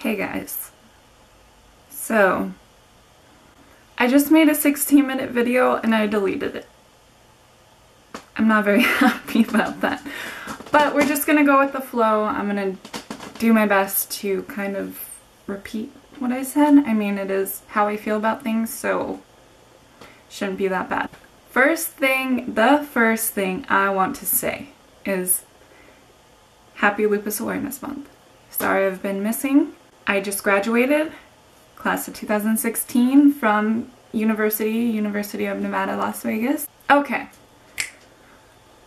Hey guys, so I just made a 16-minute video and I deleted it. I'm not very happy about that, but we're just gonna go with the flow. I'm gonna do my best to kind of repeat what I said. I mean, it is how I feel about things, so shouldn't be that bad. The first thing I want to say is Happy Lupus Awareness Month. Sorry I've been missing. I just graduated, class of 2016, from University of Nevada, Las Vegas. Okay,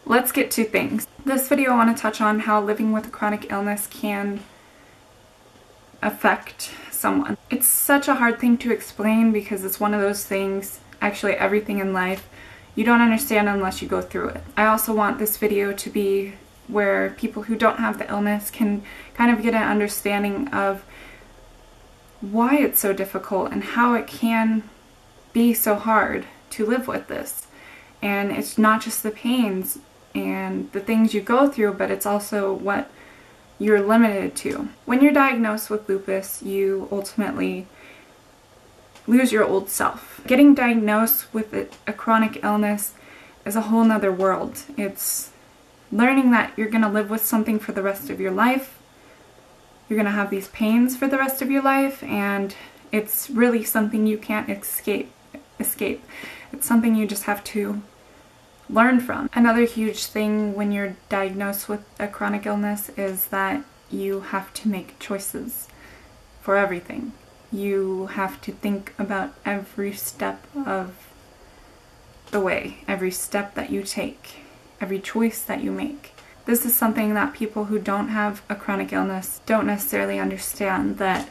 let's get to things. This video I want to touch on how living with a chronic illness can affect someone. It's such a hard thing to explain because it's one of those things, actually everything in life, you don't understand unless you go through it. I also want this video to be where people who don't have the illness can kind of get an understanding of why it's so difficult and how it can be so hard to live with this. And it's not just the pains and the things you go through, but it's also what you're limited to. When you're diagnosed with lupus, you ultimately lose your old self. Getting diagnosed with a chronic illness is a whole nother world. It's learning that you're gonna live with something for the rest of your life. You're gonna have these pains for the rest of your life, and it's really something you can't escape. It's something you just have to learn from. Another huge thing when you're diagnosed with a chronic illness is that you have to make choices for everything. You have to think about every step of the way, every step that you take, every choice that you make. This is something that people who don't have a chronic illness don't necessarily understand, that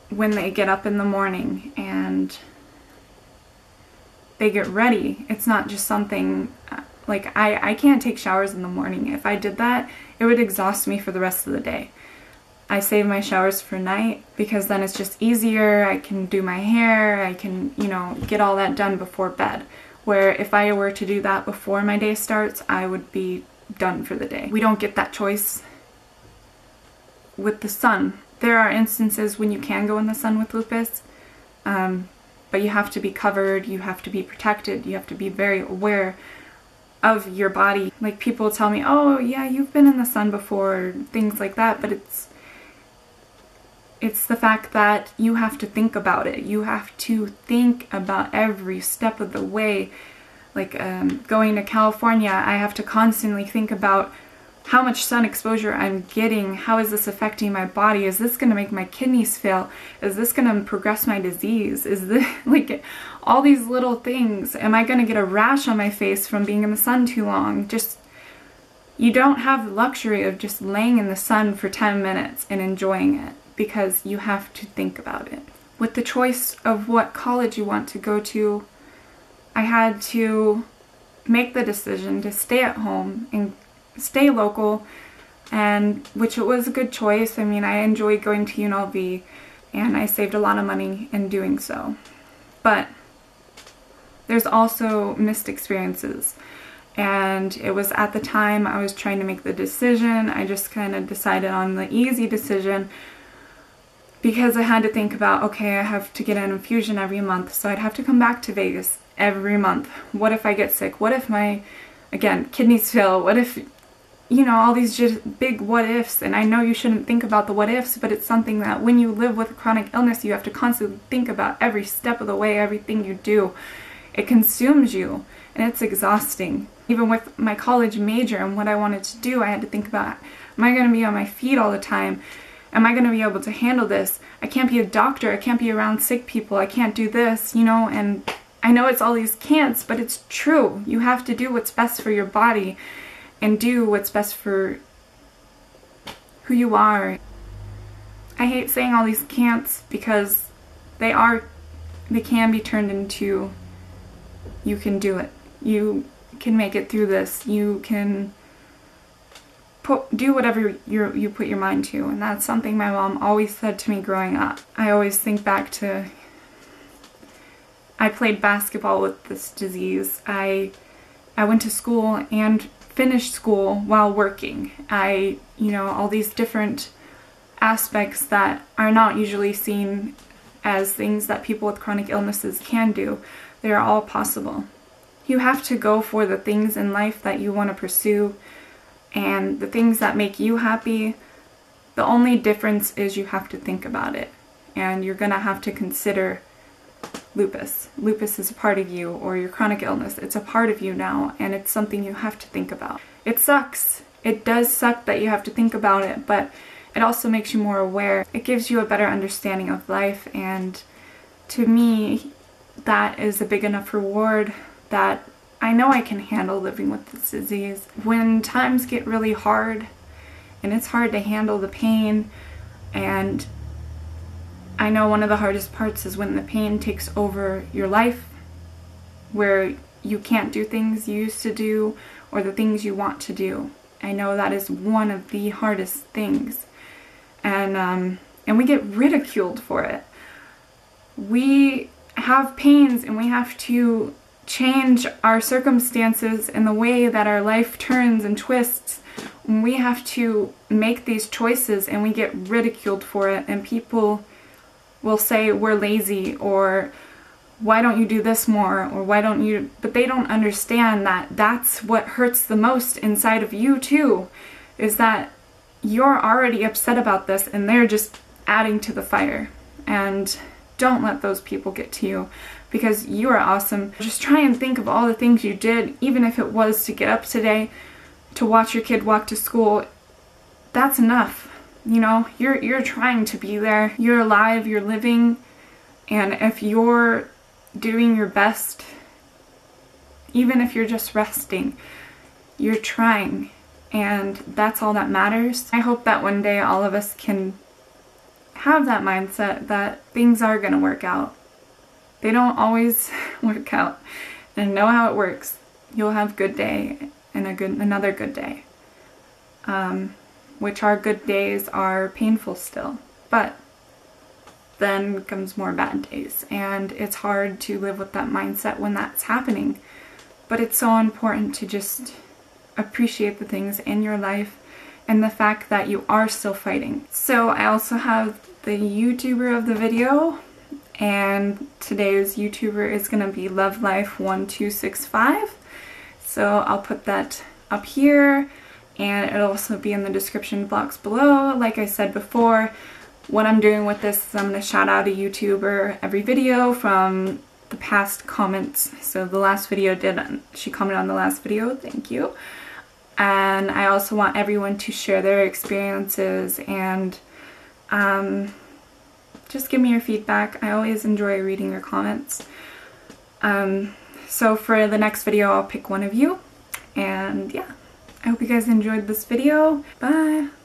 when they get up in the morning and they get ready, it's not just something like I can't take showers in the morning. If I did that, it would exhaust me for the rest of the day. I save my showers for night because then it's just easier. I can do my hair, I can, get all that done before bed. Where if I were to do that before my day starts, I would be done for the day. We don't get that choice with the sun. There are instances when you can go in the sun with lupus, but you have to be covered, you have to be protected, you have to be very aware of your body. Like, people tell me, oh yeah, you've been in the sun before, things like that, but it's the fact that you have to think about it. You have to think about every step of the way. Like going to California, I have to constantly think about how much sun exposure I'm getting. How is this affecting my body? Is this going to make my kidneys fail? Is this going to progress my disease? Is this, like, all these little things? Am I going to get a rash on my face from being in the sun too long? You don't have the luxury of just laying in the sun for 10 minutes and enjoying it, because you have to think about it. With the choice of what college you want to go to, I had to make the decision to stay at home and stay local, and which it was a good choice. I mean, I enjoyed going to UNLV and I saved a lot of money in doing so. But there's also missed experiences. And it was at the time I was trying to make the decision. I just kind of decided on the easy decision because I had to think about, okay, I have to get an infusion every month, so I'd have to come back to Vegas every month. What if I get sick? What if my, again, kidneys fail? What if, all these just big what ifs? And I know you shouldn't think about the what ifs, but it's something that when you live with a chronic illness, you have to constantly think about every step of the way, everything you do. It consumes you, and it's exhausting. Even with my college major and what I wanted to do, I had to think about, am I going to be on my feet all the time? Am I going to be able to handle this? I can't be a doctor. I can't be around sick people. I can't do this, and I know it's all these can'ts, but it's true. You have to do what's best for your body and do what's best for who you are. I hate saying all these can'ts because they can be turned into, you can do it. You can make it through this. You can do whatever you put your mind to, and that's something my mom always said to me growing up. I always think back to, I played basketball with this disease. I went to school and finished school while working. All these different aspects that are not usually seen as things that people with chronic illnesses can do. They are all possible. You have to go for the things in life that you want to pursue and the things that make you happy. The only difference is you have to think about it, and you're gonna have to consider lupus. Lupus is a part of you, or your chronic illness. It's a part of you now, and it's something you have to think about. It sucks. It does suck that you have to think about it, but it also makes you more aware. It gives you a better understanding of life, and to me, that is a big enough reward that I know I can handle living with this disease. When times get really hard, and it's hard to handle the pain, and I know one of the hardest parts is when the pain takes over your life, where you can't do things you used to do, or the things you want to do. I know that is one of the hardest things. And we get ridiculed for it. We have pains and we have to change our circumstances and the way that our life turns and twists. We have to make these choices and we get ridiculed for it, and people will say we're lazy, or why don't you do this more, or why don't you, but they don't understand that that's what hurts the most inside of you too, is that you're already upset about this and they're just adding to the fire. And don't let those people get to you, because you are awesome. Just try and think of all the things you did, even if it was to get up today, to watch your kid walk to school. That's enough. You know, you're trying to be there. You're alive, you're living, and if you're doing your best, even if you're just resting, you're trying, and that's all that matters. I hope that one day all of us can have that mindset that things are gonna work out. They don't always work out, and know how it works. You'll have a good day and another good day. Which our good days are painful still, but then comes more bad days, and it's hard to live with that mindset when that's happening. But it's so important to just appreciate the things in your life and the fact that you are still fighting. So I also have the YouTuber of the video, and today's YouTuber is gonna be Love Life 1265. So I'll put that up here, and it'll also be in the description box below. Like I said before, what I'm doing with this is I'm going to shout out a YouTuber every video from the past comments. So the last video she commented on the last video, thank you. And I also want everyone to share their experiences and just give me your feedback. I always enjoy reading your comments. So for the next video, I'll pick one of you, and yeah. I hope you guys enjoyed this video. Bye!